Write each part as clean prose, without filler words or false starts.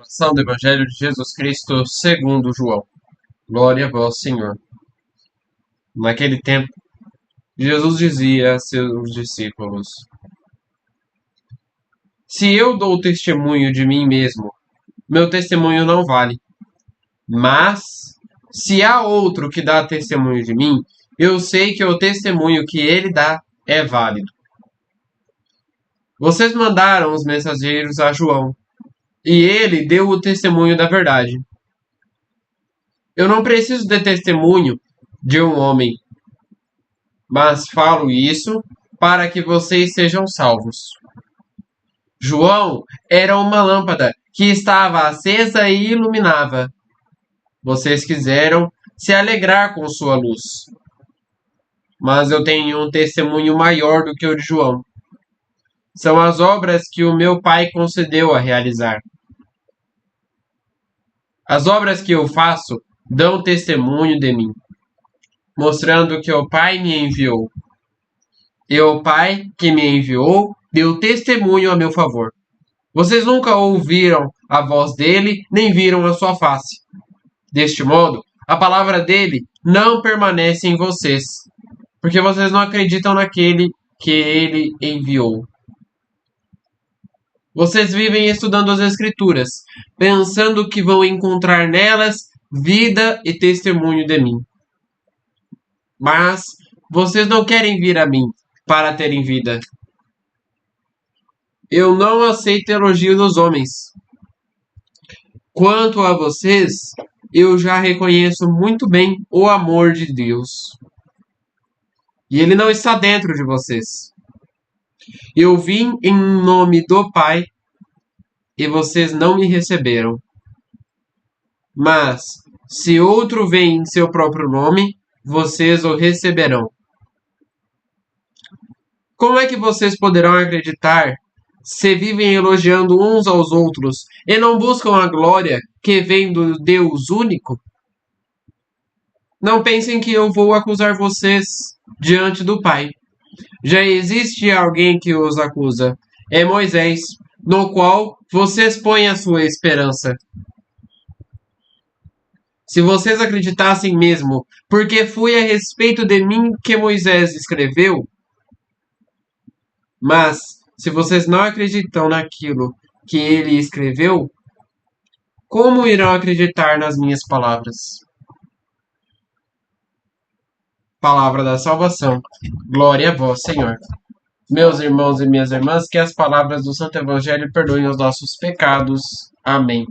Proclamação do Evangelho de Jesus Cristo segundo João. Glória a vós, Senhor. Naquele tempo, Jesus dizia a seus discípulos: Se eu dou testemunho de mim mesmo, meu testemunho não vale. Mas, se há outro que dá testemunho de mim, eu sei que o testemunho que ele dá é válido. Vocês mandaram os mensageiros a João, e ele deu o testemunho da verdade. Eu não preciso de testemunho de um homem, mas falo isso para que vocês sejam salvos. João era uma lâmpada que estava acesa e iluminava. Vocês quiseram se alegrar com sua luz. Mas eu tenho um testemunho maior do que o de João. São as obras que o meu Pai concedeu a realizar. As obras que eu faço dão testemunho de mim, mostrando que o Pai me enviou. E o Pai que me enviou deu testemunho a meu favor. Vocês nunca ouviram a voz dele, nem viram a sua face. Deste modo, a palavra dele não permanece em vocês, porque vocês não acreditam naquele que ele enviou. Vocês vivem estudando as Escrituras, pensando que vão encontrar nelas vida e testemunho de mim. Mas vocês não querem vir a mim para terem vida. Eu não aceito elogio dos homens. Quanto a vocês, eu já reconheço muito bem o amor de Deus. E ele não está dentro de vocês. Eu vim em nome do Pai e vocês não me receberam. Mas, se outro vem em seu próprio nome, vocês o receberão. Como é que vocês poderão acreditar se vivem elogiando uns aos outros e não buscam a glória que vem do Deus único? Não pensem que eu vou acusar vocês diante do Pai. Já existe alguém que os acusa. É Moisés, no qual vocês põem a sua esperança. Se vocês acreditassem mesmo, porque foi a respeito de mim que Moisés escreveu. Mas, se vocês não acreditam naquilo que ele escreveu, como irão acreditar nas minhas palavras? Palavra da salvação. Glória a vós, Senhor. Meus irmãos e minhas irmãs, que as palavras do Santo Evangelho perdoem os nossos pecados. Amém.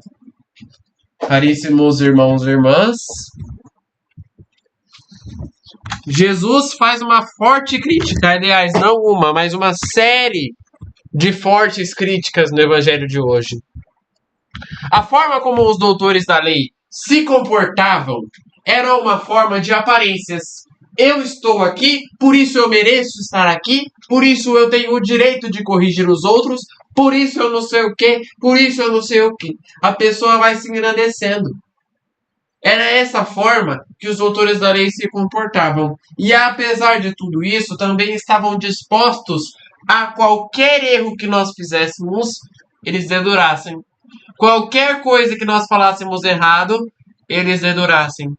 Caríssimos irmãos e irmãs, Jesus faz uma forte crítica, aliás, não uma, mas uma série de fortes críticas no Evangelho de hoje. A forma como os doutores da lei se comportavam era uma forma de aparências. Eu estou aqui, por isso eu mereço estar aqui, por isso eu tenho o direito de corrigir os outros, por isso eu não sei o quê, por isso eu não sei o quê. A pessoa vai se engrandecendo. Era essa forma que os doutores da lei se comportavam. E apesar de tudo isso, também estavam dispostos a qualquer erro que nós fizéssemos, eles dedurassem. Qualquer coisa que nós falássemos errado, eles dedurassem.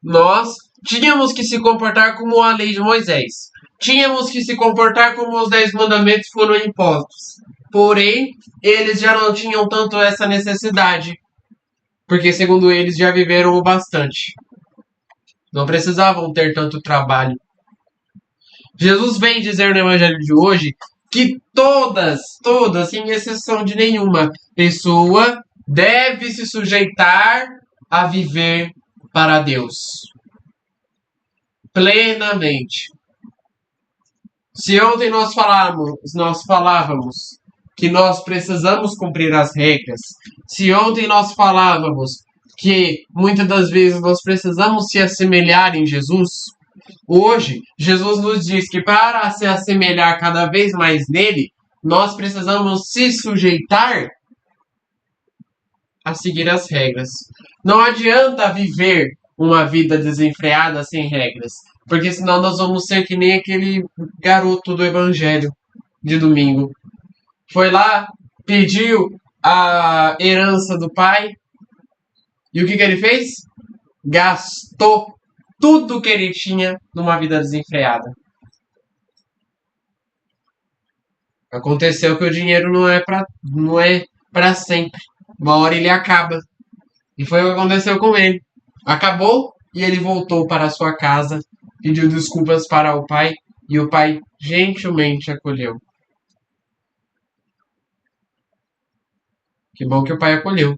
Nós tínhamos que se comportar como a lei de Moisés. Tínhamos que se comportar como os 10 mandamentos foram impostos. Porém, eles já não tinham tanto essa necessidade. Porque, segundo eles, já viveram o bastante. Não precisavam ter tanto trabalho. Jesus vem dizer no Evangelho de hoje que todas, sem exceção de nenhuma, pessoa deve se sujeitar a viver para Deus. Plenamente. Se ontem nós falávamos que nós precisamos cumprir as regras, se ontem nós falávamos que muitas das vezes nós precisamos se assemelhar em Jesus, hoje Jesus nos diz que para se assemelhar cada vez mais nele, nós precisamos se sujeitar a seguir as regras. Não adianta viver uma vida desenfreada sem regras, porque senão nós vamos ser que nem aquele garoto do Evangelho de domingo. Foi lá, pediu a herança do pai. E o que ele fez? Gastou tudo que ele tinha numa vida desenfreada. Aconteceu que o dinheiro não é para sempre. Uma hora ele acaba. E foi o que aconteceu com ele. Acabou e ele voltou para a sua casa, pediu desculpas para o pai e o pai gentilmente acolheu. Que bom que o pai acolheu.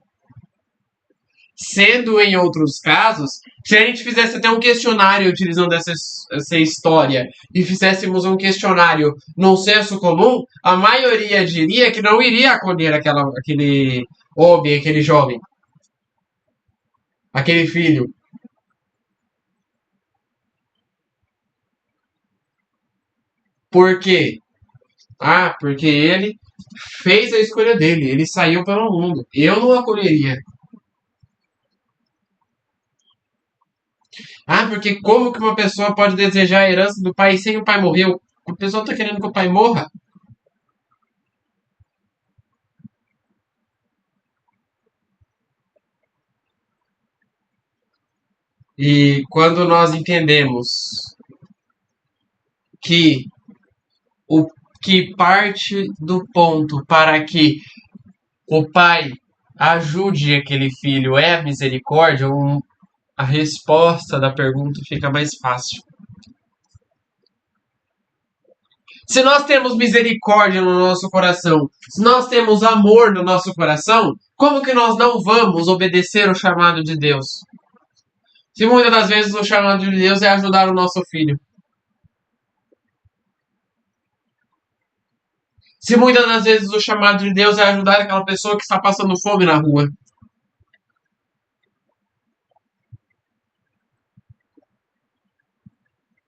Sendo em outros casos, se a gente fizesse até um questionário utilizando essa história e fizéssemos um questionário no senso comum, a maioria diria que não iria acolher aquele homem, aquele jovem, aquele filho. Por quê? Ah, porque ele fez a escolha dele, ele saiu pelo mundo. Eu não acolheria. Ah, porque como que uma pessoa pode desejar a herança do pai sem o pai morrer? A pessoa está querendo que o pai morra. E quando nós entendemos que o que parte do ponto para que o pai ajude aquele filho é a misericórdia, a resposta da pergunta fica mais fácil. Se nós temos misericórdia no nosso coração, se nós temos amor no nosso coração, como que nós não vamos obedecer o chamado de Deus? Se muitas das vezes o chamado de Deus é ajudar o nosso filho. Se muitas das vezes o chamado de Deus é ajudar aquela pessoa que está passando fome na rua.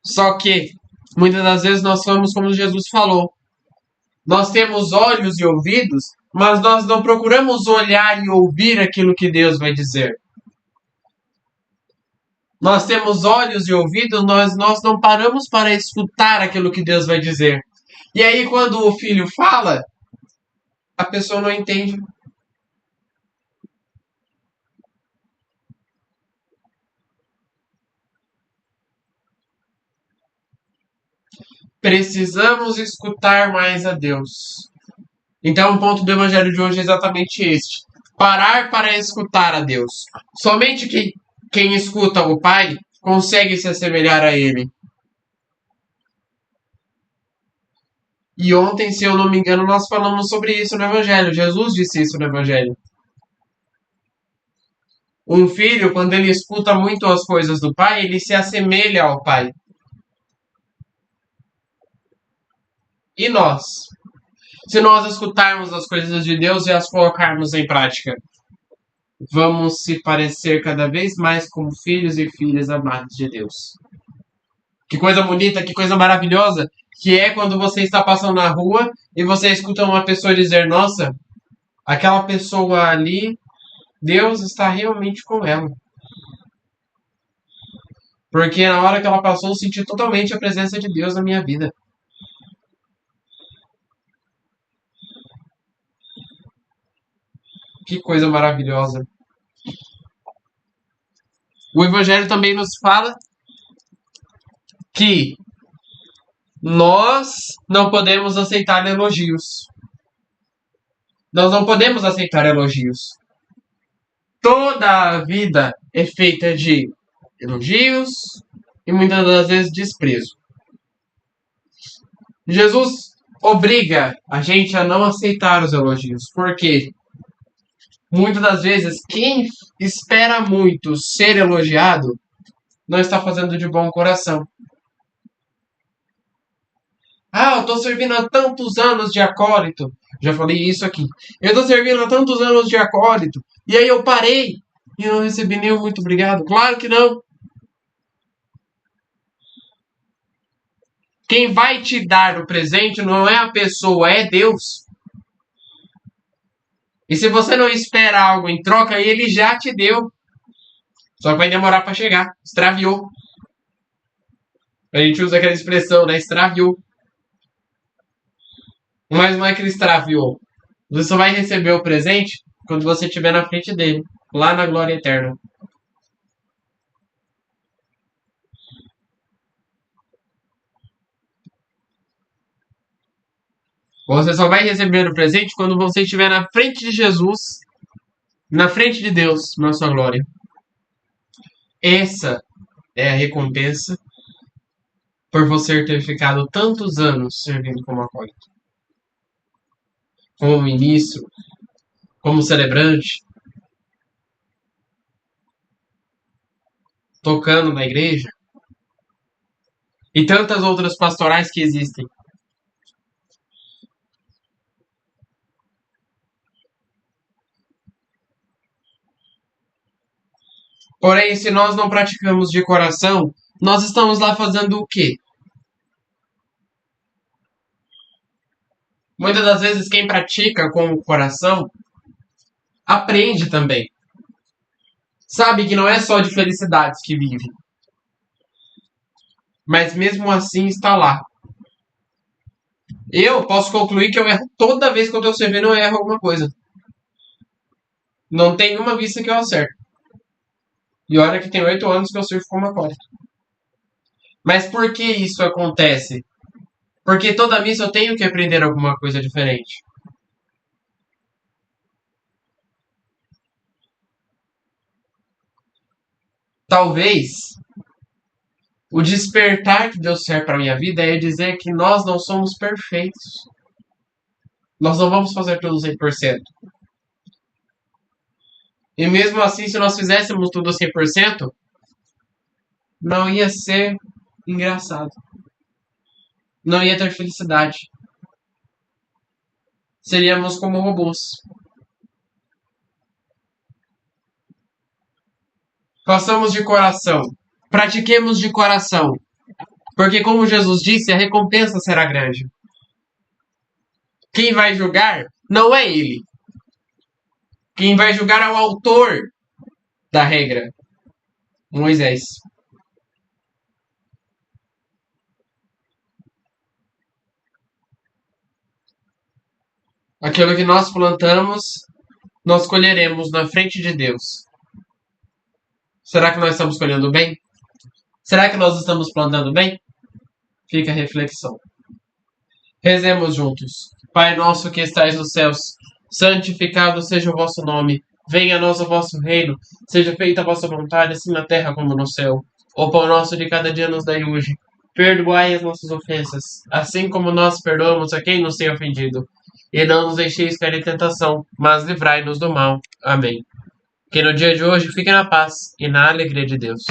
Só que muitas das vezes nós somos como Jesus falou. Nós temos olhos e ouvidos, mas nós não procuramos olhar e ouvir aquilo que Deus vai dizer. Nós temos olhos e ouvidos, nós não paramos para escutar aquilo que Deus vai dizer. E aí, quando o filho fala, a pessoa não entende. Precisamos escutar mais a Deus. Então, o ponto do evangelho de hoje é exatamente este: parar para escutar a Deus. Somente quem escuta o Pai consegue se assemelhar a Ele. E ontem, se eu não me engano, nós falamos sobre isso no Evangelho. Jesus disse isso no Evangelho. Um filho, quando ele escuta muito as coisas do pai, ele se assemelha ao pai. E nós? Se nós escutarmos as coisas de Deus e as colocarmos em prática, vamos se parecer cada vez mais como filhos e filhas amados de Deus. Que coisa bonita, que coisa maravilhosa que é quando você está passando na rua e você escuta uma pessoa dizer: nossa, aquela pessoa ali, Deus está realmente com ela. Porque na hora que ela passou, eu senti totalmente a presença de Deus na minha vida. Que coisa maravilhosa. O Evangelho também nos fala que nós não podemos aceitar elogios. Nós não podemos aceitar elogios. Toda a vida é feita de elogios e muitas das vezes desprezo. Jesus obriga a gente a não aceitar os elogios, porque muitas das vezes quem espera muito ser elogiado não está fazendo de bom coração. Ah, eu estou servindo há tantos anos de acólito. Já falei isso aqui. Eu estou servindo há tantos anos de acólito. E aí eu parei e não recebi nenhum muito obrigado. Claro que não. Quem vai te dar o presente não é a pessoa, é Deus. E se você não espera algo em troca, ele já te deu. Só que vai demorar para chegar. Extraviou. A gente usa aquela expressão, né? Extraviou. Mas não é que ele extraviou. Você só vai receber o presente quando você estiver na frente dele, lá na glória eterna. Você só vai receber o presente quando você estiver na frente de Jesus, na frente de Deus, na sua glória. Essa é a recompensa por você ter ficado tantos anos servindo como acólito, como ministro, como celebrante, tocando na igreja e tantas outras pastorais que existem. Porém, se nós não praticamos de coração, nós estamos lá fazendo o quê? Muitas das vezes quem pratica com o coração aprende também. Sabe que não é só de felicidades que vive. Mas mesmo assim está lá. Eu posso concluir que eu erro toda vez que eu estou servindo, eu erro alguma coisa. Não tem uma vista que eu acerto. E olha que tem 8 anos que eu sirvo como acólito. Mas por que isso acontece? Porque toda missa eu tenho que aprender alguma coisa diferente. Talvez o despertar que Deus quer para minha vida é dizer que nós não somos perfeitos. Nós não vamos fazer tudo 100%. E mesmo assim, se nós fizéssemos tudo 100%, não ia ser engraçado. Não ia ter felicidade. Seríamos como robôs. Façamos de coração. Pratiquemos de coração. Porque, como Jesus disse, a recompensa será grande. Quem vai julgar não é ele. Quem vai julgar é o autor da regra, Moisés. Aquilo que nós plantamos, nós colheremos na frente de Deus. Será que nós estamos colhendo bem? Será que nós estamos plantando bem? Fica a reflexão. Rezemos juntos. Pai nosso que estais nos céus, santificado seja o vosso nome. Venha a nós o vosso reino. Seja feita a vossa vontade, assim na terra como no céu. O pão nosso de cada dia nos dai hoje. Perdoai as nossas ofensas, assim como nós perdoamos a quem nos tem ofendido. E não nos deixeis cair em tentação, mas livrai-nos do mal. Amém. Que no dia de hoje fique na paz e na alegria de Deus.